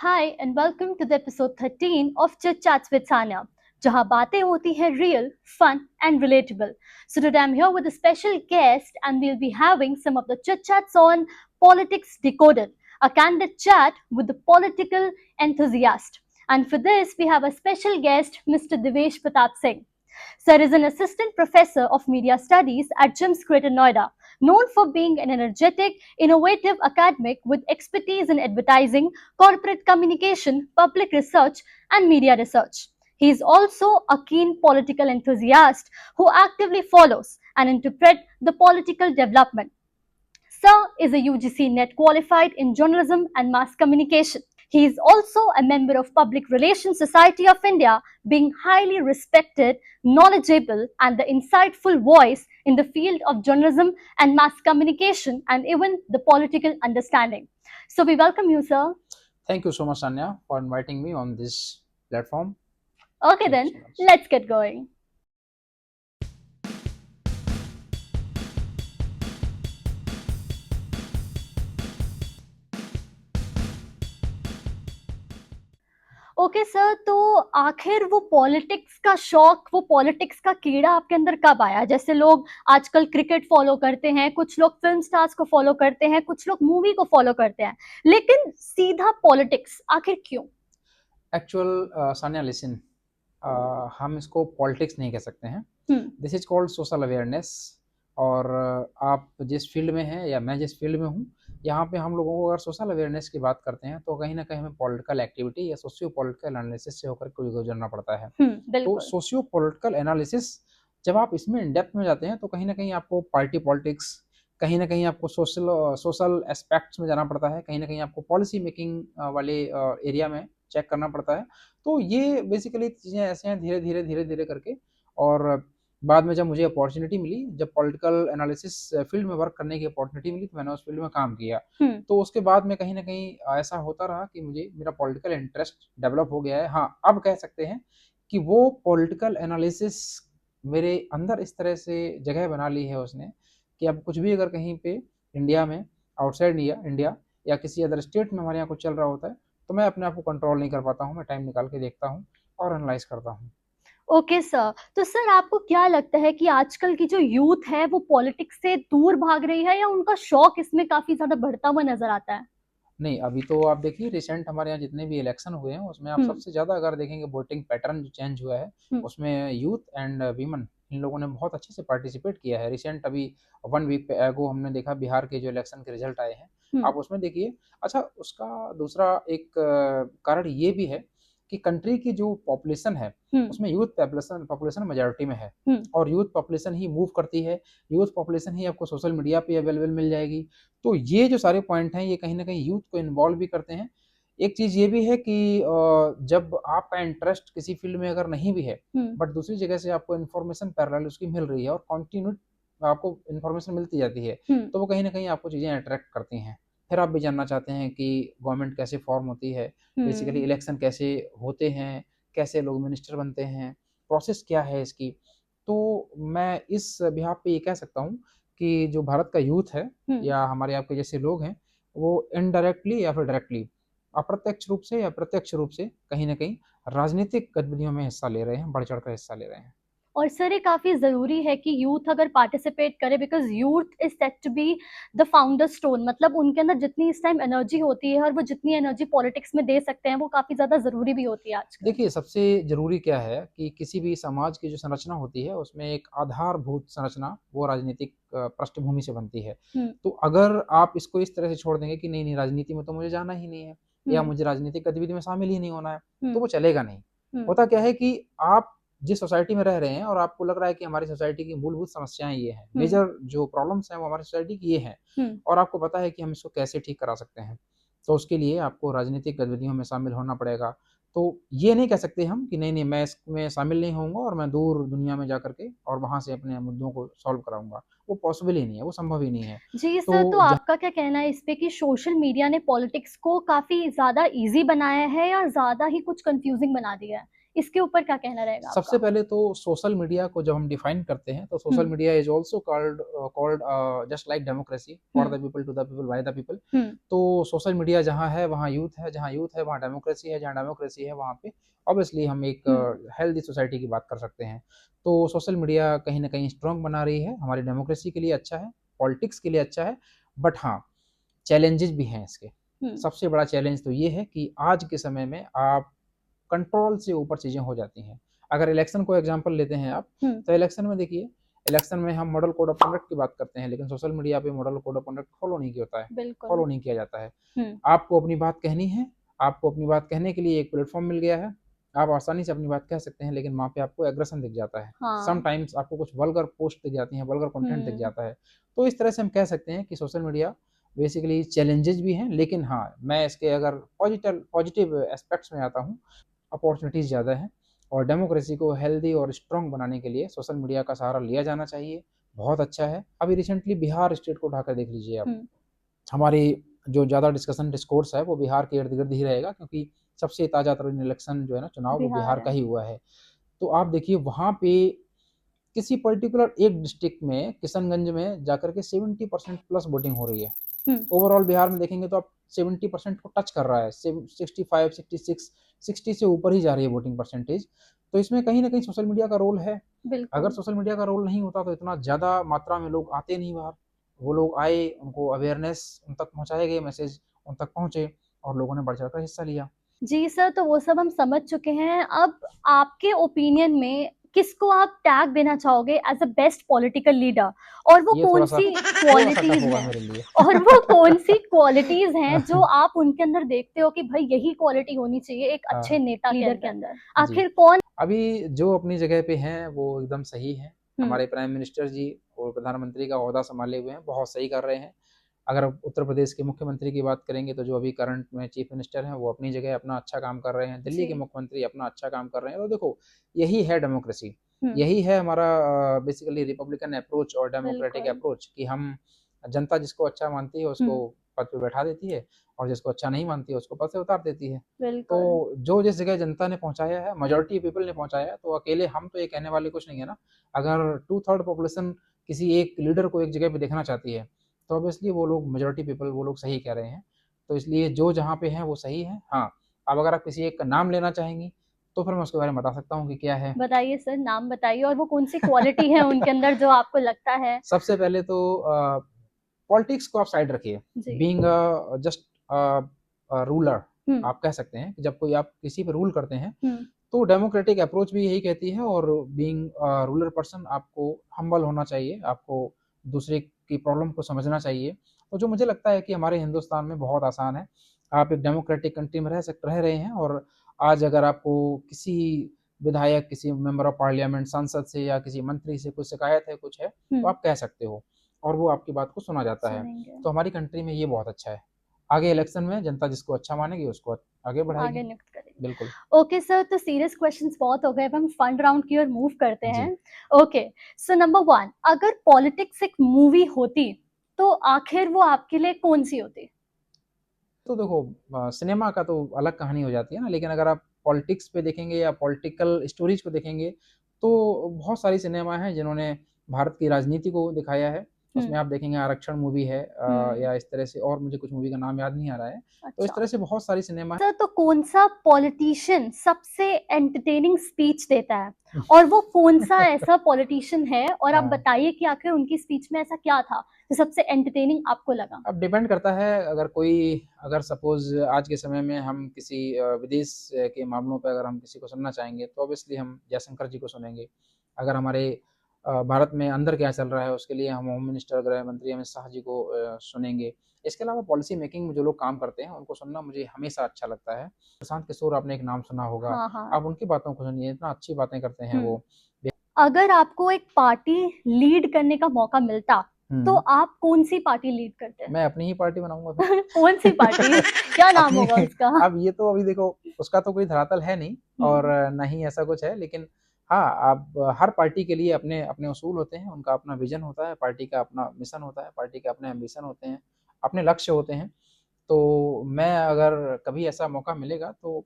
Hi and welcome to the episode 13 of Chit Chats with Sanya, जहाँ बातें होती हैं real, fun and relatable. So today I'm here with a special guest and we'll be having some of the chit chats on Politics Decoded, a candid chat with the political enthusiast. And for this we have a special guest, Mr. Devesh Pratap Singh. Sir is an assistant professor of media studies at GIMS Greater Noida, known for being an energetic, innovative academic with expertise in advertising, corporate communication, public research, and media research. He is also a keen political enthusiast who actively follows and interprets the political development. Sir is a UGC NET qualified in journalism and mass communication. He is also a member of Public Relations Society of India, being highly respected, knowledgeable, and the insightful voice in the field of journalism and mass communication and even the political understanding. So we welcome you, sir. Thank you so much, Anya, for inviting me on this platform. Okay, Thank then, you so much. let's get going. Okay sir, तो आखिर वो politics का शौक, वो politics का कीड़ा आपके अंदर कब आया? जैसे लोग आजकल क्रिकेट फॉलो करते हैं, कुछ लोग फिल्म स्टार्स को फॉलो करते हैं, कुछ लोग मूवी को फॉलो करते हैं, लेकिन सीधा पॉलिटिक्स आखिर क्यों? एक्चुअल सान्या लिसन, हम इसको पॉलिटिक्स नहीं कह सकते हैं. This is called social awareness. और आप जिस फील्ड में हैं या मैं जिस फील्ड में हूँ, यहाँ पे हम लोगों को अगर सोशल अवेयरनेस की बात करते हैं तो कहीं ना कहीं हमें पॉलिटिकल एक्टिविटी या सोशियो पॉलिटिकल एनालिसिस से होकर कोई गुजरना पड़ता है. तो बिल्कुल। सोशियो पॉलिटिकल एनालिसिस जब आप इसमें इन डेप्थ में जाते हैं तो कहीं ना कहीं आपको पार्टी पॉलिटिक्स, कहीं ना कहीं आपको सोशल एस्पेक्ट्स में जाना पड़ता है, कहीं ना कहीं आपको पॉलिसी मेकिंग वाले एरिया में चेक करना पड़ता है. तो ये बेसिकली चीज़ें ऐसे हैं धीरे धीरे करके. और बाद में जब मुझे अपॉर्चुनिटी मिली, जब पॉलिटिकल एनालिसिस फील्ड में वर्क करने की अपॉर्चुनिटी मिली तो मैंने उस फील्ड में काम किया. तो उसके बाद में कहीं ना कहीं ऐसा होता रहा कि मुझे मेरा पॉलिटिकल इंटरेस्ट डेवलप हो गया है. हाँ, अब कह सकते हैं कि वो पॉलिटिकल एनालिसिस मेरे अंदर इस तरह से जगह बना ली है उसने कि अब कुछ भी अगर कहीं पे इंडिया में, आउटसाइड इंडिया या किसी अदर स्टेट में हमारे यहाँ कुछ चल रहा होता है तो मैं अपने आप को कंट्रोल नहीं कर पाता हूँ. मैं टाइम निकाल के देखता हूँ और एनालाइज करता हूँ. ओके सर, तो सर आपको क्या लगता है कि आजकल की जो यूथ है वो पॉलिटिक्स से दूर भाग रही है या उनका शौक इसमें काफी ज्यादा बढ़ता हुआ नजर आता है? नहीं, अभी तो आप देखिए रिसेंट हमारे यहाँ जितने भी इलेक्शन हुए हैं उसमें आप सबसे ज़्यादा अगर देखेंगे वोटिंग पैटर्न जो चेंज हुआ है उसमें यूथ एंड वीमेन इन लोगों ने बहुत अच्छे से पार्टिसिपेट किया है. रिसेंट अभी 1 वीक एगो हमने देखा बिहार के जो इलेक्शन के रिजल्ट आए हैं, आप उसमें देखिए. अच्छा, उसका दूसरा एक कारण ये भी है कि कंट्री की जो पॉपुलेशन है उसमें यूथ पॉपुलेशन मेजॉरिटी में है और यूथ पॉपुलेशन ही मूव करती है. यूथ पॉपुलेशन ही आपको सोशल मीडिया पे अवेलेबल मिल जाएगी. तो ये जो सारे पॉइंट हैं ये कहीं ना कहीं यूथ को इन्वॉल्व भी करते हैं. एक चीज़ ये भी है कि जब आपका इंटरेस्ट किसी फील्ड में अगर नहीं भी है बट दूसरी जगह से आपको इन्फॉर्मेशन पैरेलल उसकी मिल रही है और कॉन्टिन्यू आपको इन्फॉर्मेशन मिलती जाती है तो वो कहीं ना कहीं आपको चीज़ें अट्रैक्ट करती हैं. फिर आप भी जानना चाहते हैं कि गवर्नमेंट कैसे फॉर्म होती है, बेसिकली इलेक्शन कैसे होते हैं, कैसे लोग मिनिस्टर बनते हैं, प्रोसेस क्या है इसकी. तो मैं इस बिहाफ पे ये कह सकता हूँ कि जो भारत का यूथ है या हमारे आपके जैसे लोग हैं वो इनडायरेक्टली या फिर डायरेक्टली, अप्रत्यक्ष रूप से या प्रत्यक्ष रूप से कहीं ना कहीं राजनीतिक गतिविधियों में हिस्सा ले रहे हैं, बढ़ चढ़ कर हिस्सा ले रहे हैं. और सर ये काफी जरूरी है कि यूथ अगर पार्टिसिपेट करे, because youth is set to be the founder stone. मतलब उनके अंदर जितनी इस टाइम एनर्जी होती है और वो जितनी एनर्जी पॉलिटिक्स में दे सकते हैं वो काफी ज्यादा जरूरी भी होती है आजकल. देखिए, सबसे जरूरी क्या है कि किसी भी समाज की जो संरचना होती है उसमें एक आधारभूत संरचना वो राजनीतिक पृष्ठभूमि से बनती है. तो अगर आप इसको इस तरह से छोड़ देंगे कि नहीं नहीं राजनीति में तो मुझे जाना ही नहीं है या मुझे राजनीतिक गतिविधि में शामिल ही नहीं होना है तो वो चलेगा नहीं. होता क्या है कि आप जिस सोसाइटी में रह रहे हैं और आपको लग रहा है कि हमारी सोसाइटी की मूलभूत समस्याएं ये हैं, मेजर जो प्रॉब्लम्स हैं वो हमारी सोसाइटी की ये हैं और आपको पता है कि हम इसको कैसे ठीक करा सकते हैं, तो उसके लिए आपको राजनीतिक गतिविधियों में शामिल होना पड़ेगा. तो ये नहीं कह सकते हम कि नहीं नहीं मैं इसमें शामिल नहीं होऊंगा और मैं दूर दुनिया में जा करके और वहां से अपने मुद्दों को सॉल्व कराऊंगा. वो पॉसिबल ही नहीं है, वो संभव ही नहीं है. जी सर, तो तो आपका क्या कहना है इस पे कि सोशल मीडिया ने पॉलिटिक्स को काफी ज्यादा इजी बनाया है या ज्यादा ही कुछ कंफ्यूजिंग बना दिया है? इसके ऊपर क्या कहना रहेगा सबसे आपका? पहले तो सोशल मीडिया को जब हम डिफाइन करते हैं तो social media is also called just like democracy, for the people, to the people, by the people. तो सोशल मीडिया जहाँ है वहाँ यूथ है, जहाँ यूथ है वहाँ डेमोक्रेसी है, जहाँ डेमोक्रेसी है वहाँ पे ऑब्वियसली हम एक हेल्दी सोसाइटी की बात कर सकते हैं। तो सोशल मीडिया कहीं ना कहीं स्ट्रांग बना रही है, हमारी डेमोक्रेसी के लिए अच्छा है, पॉलिटिक्स के लिए अच्छा है। बट हाँ, चैलेंजेस भी हैं इसके। सबसे बड़ा चैलेंज तो ये है कि आज के समय में आप कंट्रोल से ऊपर चीजें हो जाती हैं। अगर इलेक्शन को एग्जांपल लेते हैं आप, तो इलेक्शन में देखिए, इलेक्शन में हम मॉडल कोड ऑफ कंडक्ट की बात करते हैं, लेकिन सोशल मीडिया पे model code of conduct follow नहीं किया होता है, फॉलो नहीं किया जाता है। आपको अपनी बात कहनी है, आपको अपनी बात कहने के लिए एक प्लेटफॉर्म मिल गया है, आप आसानी से अपनी बात कह सकते हैं, लेकिन वहाँ पे आपको एग्रेशन दिख जाता है। समटाइम्स आपको कुछ वल्गर पोस्ट दिख जाती हैं, वल्गर कंटेंट दिख जाता है। तो इस तरह से हम कह सकते हैं कि सोशल मीडिया बेसिकली चैलेंजेस भी हैं, लेकिन हाँ, मैं इसके अगर पॉजिटिव एस्पेक्ट्स में आता हूँ, अपॉर्चुनिटीज़ ज़्यादा हैं। और डेमोक्रेसी को हेल्दी और स्ट्रॉन्ग बनाने के लिए सोशल मीडिया का सहारा लिया जाना चाहिए। बहुत अच्छा है। अभी रिसेंटली बिहार स्टेट को उठाकर देख लीजिए आप। हमारी जो ज़्यादा डिस्कशन डिस्कोर्स है वो बिहार के इर्द गिर्द ही रहेगा, क्योंकि सबसे ताज़ा तरीन इलेक्शन जो है ना, चुनाव, वो बिहार का ही हुआ है। तो आप देखिए वहाँ पे किसी पर्टिकुलर एक डिस्ट्रिक्ट में, किशनगंज में जाकर के 70% प्लस वोटिंग हो रही है। ओवरऑल बिहार में देखेंगे तो आप 70% को टच कर रहा है, 65, 66, 60 से ऊपर ही जा रही है वोटिंग परसेंटेज। तो इसमें कहीं ना कहीं सोशल मीडिया का रोल है। अगर सोशल मीडिया का रोल नहीं होता तो इतना ज़्यादा मात्रा में लोग आते नहीं बाहर। वो लोग आए, उनको अवेयरनेस उन तक पहुँचाए गए, मैसेज उन तक पहुँचे और लोगों ने बढ़ चढ़ कर हिस्सा लिया। जी सर, तो वो सब हम समझ चुके हैं। अब आपके ओपिनियन में किसको आप टैग देना चाहोगे as a best political leader, और वो कौन सी क्वालिटीज हैं, और वो कौन सी क्वालिटीज हैं जो आप उनके अंदर देखते हो कि भाई यही क्वालिटी होनी चाहिए एक अच्छे नेता लीडर के अंदर? आखिर कौन? अभी जो अपनी जगह पे हैं वो एकदम सही है। हमारे प्राइम मिनिस्टर जी और प्रधानमंत्री का ओहदा संभाले हुए हैं, बहुत सही कर रहे हैं। अगर उत्तर प्रदेश के मुख्यमंत्री की बात करेंगे तो जो अभी करंट में चीफ मिनिस्टर हैं वो अपनी जगह अपना अच्छा काम कर रहे हैं। दिल्ली के मुख्यमंत्री अपना अच्छा काम कर रहे हैं। तो देखो, यही है डेमोक्रेसी, यही है हमारा बेसिकली रिपब्लिकन अप्रोच और डेमोक्रेटिक अप्रोच, कि हम जनता जिसको अच्छा मानती है उसको पद पे बैठा देती है, और जिसको अच्छा नहीं मानती है उसको पद से उतार देती है। तो जो जिस जगह जनता ने पहुंचाया है, मेजोरिटी पीपल ने पहुंचाया है, तो अकेले हम तो ये कहने वाले कुछ नहीं है ना। अगर 2/3 पॉपुलेशन किसी एक लीडर को एक जगह पे देखना चाहती है, तो ऑब्वियसली वो लोग, मेजोरिटी पीपल, वो लोग सही कह रहे हैं। तो इसलिए जो जहाँ पे हैं वो सही है। हाँ, अब अगर आप किसी एक का नाम लेना चाहेंगी तो फिर मैं उसके बारे में बता सकता हूँ कि क्या है। बताइए सर, नाम बताइए, और वो कौन सी क्वालिटी है उनके अंदर जो आपको लगता है? सबसे पहले तो पॉलिटिक्स को आप साइड रखिए, बीइंग जस्ट रूलर आप कह सकते हैं कि जब कोई आप किसी पे रूल करते हैं तो डेमोक्रेटिक अप्रोच भी यही कहती है, और बीइंग रूलर पर्सन आपको हम्बल होना चाहिए, आपको दूसरे की प्रॉब्लम को समझना चाहिए। तो जो मुझे लगता है कि हमारे हिंदुस्तान में बहुत आसान है। आप एक डेमोक्रेटिक कंट्री में रह रहे हैं, और आज अगर आपको किसी विधायक, किसी मेंबर ऑफ पार्लियामेंट, सांसद से या किसी मंत्री से कुछ शिकायत है, कुछ है, तो आप कह सकते हो और वो आपकी बात को सुना जाता है। तो हमारी कंट्री में ये बहुत अच्छा है। आगे इलेक्शन में जनता जिसको अच्छा मानेगी उसको आगे बढ़ाएगी, आगे नियुक्त करेगी। बिल्कुल। ओके सर, तो सीरियस क्वेश्चंस बहुत हो गए, अब हम फन राउंड की ओर मूव करते हैं। ओके, सो नंबर 1, अगर पॉलिटिक्स एक मूवी होती तो आखिर वो आपके लिए कौन सी होती? तो देखो, सिनेमा का तो अलग कहानी हो जाती है ना, लेकिन अगर आप पॉलिटिक्स पे देखेंगे या पॉलिटिकल स्टोरीज को देखेंगे तो बहुत सारी सिनेमा हैं जिन्होंने भारत की राजनीति को दिखाया है। उसमें आप देखेंगे आरक्षण मूवी है, या इस तरह से, और मुझे कुछ मूवी का नाम याद नहीं आ रहा है। तो इस तरह से बहुत सारी सिनेमा है। सर, तो कौन सा पॉलिटिशियन सबसे एंटरटेनिंग स्पीच देता है, और वो कौन सा ऐसा पॉलिटिशियन है, और आप बताइए कि आखिर उनकी स्पीच में ऐसा क्या था जो सबसे एंटरटेनिंग आपको लगा? अब डिपेंड करता है, अगर सपोज आज के समय में हम किसी विदेश के मामलों पर अगर हम किसी को सुनना चाहेंगे तो ऑब्वियसली हम जयशंकर जी को सुनेंगे। अगर हमारे भारत में अंदर क्या चल रहा है उसके लिए हम होम मिनिस्टर, गृह मंत्री अमित शाह जी को सुनेंगे। इसके अलावा पॉलिसी मेकिंग में जो लोग काम करते हैं उनको सुनना मुझे हमेशा अच्छा लगता है। प्रशांत किशोर, आपने एक नाम सुना होगा। आप उनकी बातों को सुनिए, इतना अच्छी बातें करते हैं वो। अगर आपको एक पार्टी लीड करने का मौका मिलता तो आप कौन सी पार्टी लीड करते? मैं अपनी ही पार्टी बनाऊंगा। कौन सी पार्टी? क्या नाम होगा उसका? अब ये तो अभी देखो, उसका तो कोई धरातल है नहीं और न ही ऐसा कुछ है, लेकिन हाँ, अब हर पार्टी के लिए अपने अपने उसूल होते हैं, उनका अपना विजन होता है, पार्टी का अपना मिशन होता है, पार्टी के अपने एम्बिशन होते हैं, अपने लक्ष्य होते हैं। तो मैं अगर कभी ऐसा मौका मिलेगा तो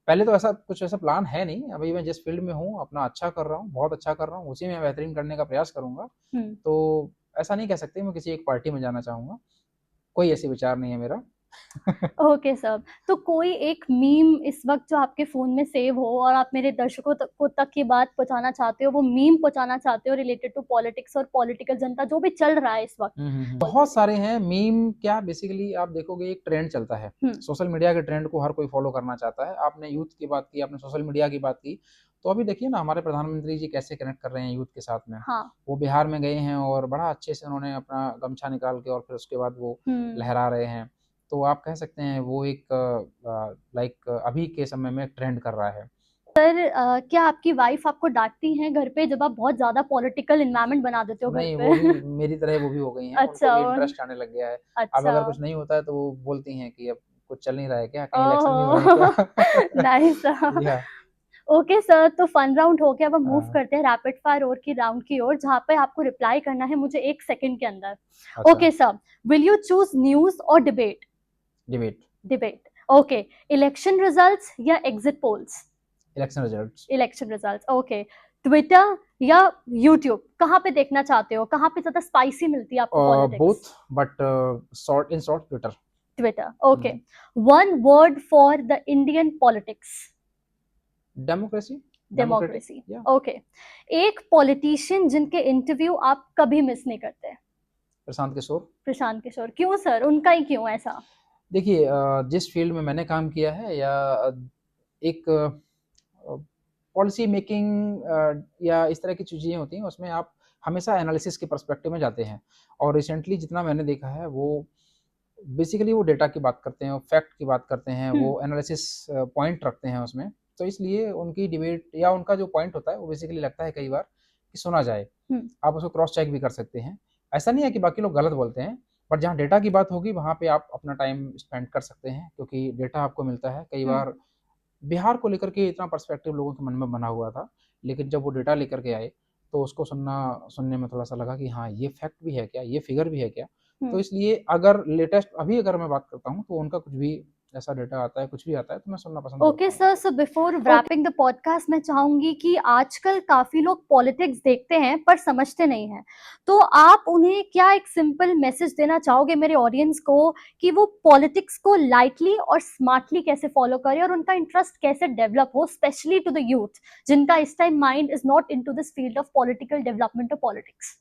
पहले तो ऐसा प्लान है नहीं, अभी मैं जिस फील्ड में हूँ अपना अच्छा कर रहा हूँ, बहुत अच्छा कर रहा हूँ, उसी में बेहतरीन करने का प्रयास करूँगा। तो ऐसा नहीं कह सकते मैं किसी एक पार्टी में जाना चाहूँगा, कोई ऐसी विचार नहीं है मेरा। ओके सर, तो कोई एक मीम इस वक्त जो आपके फोन में सेव हो और आप मेरे दर्शकों को तक ये बात पहुंचाना चाहते हो, वो मीम पहुंचाना चाहते हो रिलेटेड टू पॉलिटिक्स और पॉलिटिकल जनता जो भी चल रहा है इस वक्त? बहुत सारे हैं मीम। क्या बेसिकली आप देखोगे एक ट्रेंड चलता है, सोशल मीडिया के ट्रेंड को हर कोई फॉलो करना चाहता है। आपने यूथ की बात की, आपने सोशल मीडिया की बात की, तो अभी देखिए ना हमारे प्रधानमंत्री जी कैसे कनेक्ट कर रहे हैं यूथ के साथ में। हाँ। वो बिहार में गए हैं और बड़ा अच्छे से उन्होंने अपना गमछा निकाल के और फिर उसके बाद वो लहरा रहे हैं। तो आप कह सकते हैं वो एक लाइक अभी के समय में ट्रेंड कर रहा है। सर, क्या आपकी वाइफ आपको डांटती हैं घर पे जब आप बहुत ज्यादा पॉलिटिकल एनवायरनमेंट बना देते हो घर नहीं, पे? वो भी मेरी तरह वो भी हो गई हैं, उनको अच्छा। भी इंटरेस्ट आने लग गया है। अब अच्छा। अगर कुछ नहीं होता है तो वो बोलती हैं कि अब कुछ चल नहीं रहा है क्या? कहीं इलेक्शन नहीं हो रहे हैं ओह क्या? नाइस। जी हाँ। ओके सर, तो फन राउंड हो गया, अब हम मूव हाँ, करते हैं रैपिड फायर और की राउंड की ओर, जहाँ पे आपको रिप्लाई करना है मुझे 1 सेकंड के अंदर। अच्छा, okay sir, will you choose news और debate? Debate, debate. Okay. Election results या exit polls? Election results. Election results. Okay. Twitter या यूट्यूब, कहाँ पे देखना चाहते हो, कहाँ पे ज्यादा स्पाइसी मिलती है आपको both, politics? But short Twitter. Twitter. Okay. One word for the Indian politics? Democracy, democratic, democracy. या ओके। एक पॉलिटिशियन जिनके इंटरव्यू आप कभी मिस नहीं करते? प्रशांत किशोर। प्रशांत किशोर। क्यों सर, उनका ही क्यों ऐसा? देखिए जिस फील्ड में मैंने काम किया है या एक पॉलिसी मेकिंग या इस तरह की चीज़ें होती हैं उसमें आप हमेशा एनालिसिस के पर्सपेक्टिव में जाते हैं। और रिसेंटली जितना मैंने देखा है वो बेसिकली वो डेटा की बात करते हैं, फैक्ट की बात करते हैं, वो एनालिसिस पॉइंट रखते हैं उसमें। तो इसलिए उनकी डिबेट या उनका जो पॉइंट होता है वो बेसिकली लगता है कई बार कि सुना जाए। आप उसको क्रॉस चेक भी कर सकते हैं। ऐसा नहीं है कि बाकी लोग गलत बोलते हैं, बट जहाँ डेटा की बात होगी वहाँ पे आप अपना टाइम स्पेंड कर सकते हैं, क्योंकि डेटा आपको मिलता है। कई बार बिहार को लेकर के इतना पर्सपेक्टिव लोगों के मन में बना हुआ था, लेकिन जब वो डेटा लेकर के आए तो उसको सुनने में थोड़ा सा लगा कि हाँ ये फैक्ट भी है क्या, ये फिगर भी है क्या। तो इसलिए अगर लेटेस्ट अभी अगर मैं बात करता हूँ तो उनका कुछ भी ऐसा डेटा आता है, कुछ भी आता है तो मैं सुनना पसंद ओके करता हूँ। Sir, so before wrapping the podcast मैं चाहूंगी कि आजकल काफी लोग पॉलिटिक्स देखते हैं पर समझते नहीं हैं, तो आप उन्हें क्या एक सिंपल मैसेज देना चाहोगे मेरे ऑडियंस को कि वो पॉलिटिक्स को लाइटली और स्मार्टली कैसे फॉलो करें और उनका इंटरेस्ट कैसे डेवलप हो, स्पेशली टू द यूथ जिनका इस time mind is not into this field of political development और पॉलिटिक्स?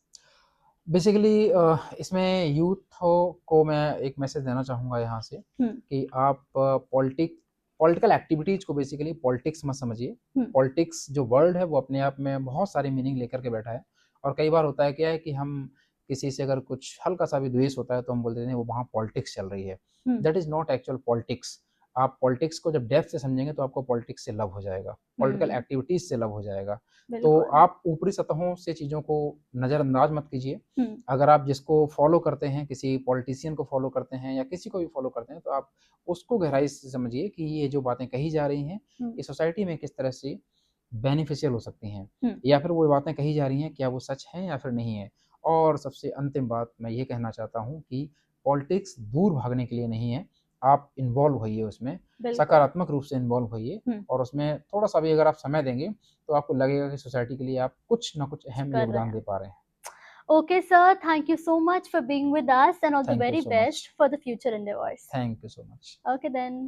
बेसिकली इसमें यूथ को मैं एक मैसेज देना चाहूँगा यहाँ से कि आप पॉलिटिकल एक्टिविटीज़ को बेसिकली पॉलिटिक्स मत समझिए। पॉलिटिक्स जो वर्ड है वो अपने आप में बहुत सारे मीनिंग लेकर के बैठा है। और कई बार होता है क्या है कि हम किसी से अगर कुछ हल्का सा भी द्वेष होता है तो हम बोल देते हैं वो वहाँ पॉलिटिक्स चल रही है। That is not actual politics. आप पॉलिटिक्स को जब डेप्थ से समझेंगे तो आपको पॉलिटिक्स से लव हो जाएगा, पॉलिटिकल एक्टिविटीज़ से लव हो जाएगा। तो आप ऊपरी सतहों से चीज़ों को नज़रअंदाज मत कीजिए। अगर आप जिसको फॉलो करते हैं, किसी पॉलिटिशियन को फॉलो करते हैं या किसी को भी फॉलो करते हैं, तो आप उसको गहराई से समझिए कि ये जो बातें कही जा रही हैं ये सोसाइटी में किस तरह से बेनिफिशियल हो सकती हैं, या फिर वो बातें कही जा रही हैं क्या वो सच हैं या फिर नहीं है। और सबसे अंतिम बात मैं ये कहना चाहता हूँ कि पॉलिटिक्स दूर भागने के लिए नहीं है। आप इन्वॉल्व होइए उसमें, सकारात्मक रूप से इन्वॉल्व होइए और उसमें थोड़ा सा भी अगर आप समय देंगे तो आपको लगेगा कि सोसाइटी के लिए आप कुछ ना कुछ अहम योगदान दे पा रहे हैं। Okay, sir. Thank you so much for being with us and all the thank you very so much. best for the future endeavors. Thank you so much. Okay, then.